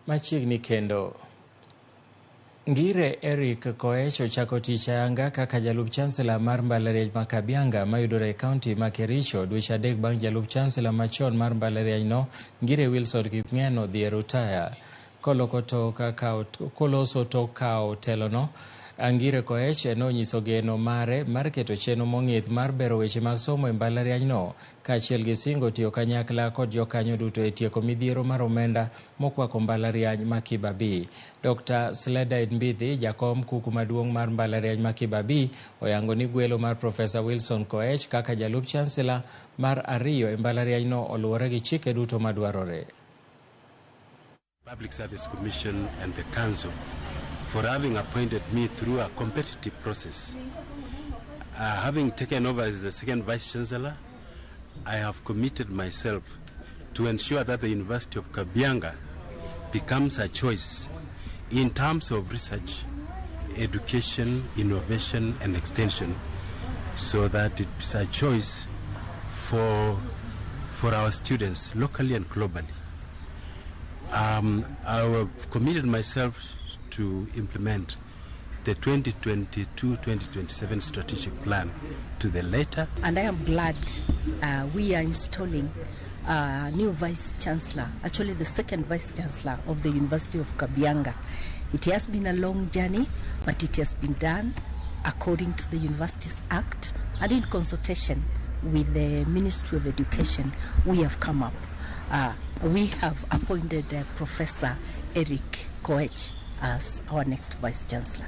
Machiegni kendo. Ngire Eric Koech ochako tich ayanga kaka jalup chancellor mar Mbalariany ma Kabianga mayudore e kaunti ma Kericho dweche adek bang' jalup chancellor machon mar Mbalariany no Ngire Wilson Kipngeno dhi e rutaya. Koloso tok kao telono, Ngire Koech nonyiso geno mare mar keto chenro mong'ith mar bero weche mag somo e Mbalariany no, kaachiel gi singo tiyo kanyakla kod jokanyo duto e tieko midhiero mar omenda mokwako Mbalariany ma Kibabii. Dr. Sleda Mbithi, jakom kuku maduong' mar Mbalariany ma Kibabii, oyango ni gwelo mar Profesa Wilson Koech kaka jalup chancellor mar ariyo e Mbalariany no oluwore gi chike duto madwarore. Public Service Commission and the Council for having appointed me through a competitive process. Having taken over as the second Vice Chancellor, I have committed myself to ensure that the University of Kabianga becomes a choice in terms of research, education, innovation, and extension, so that it's a choice for our students locally and globally. I have committed myself to implement the 2022-2027 strategic plan to the letter. And I am glad we are installing a new Vice Chancellor, actually the second Vice Chancellor of the University of Kabianga. It has been a long journey, but it has been done according to the Universities Act and in consultation with the Ministry of Education. We have come up. We have appointed Professor Eric Koech as our next Vice Chancellor.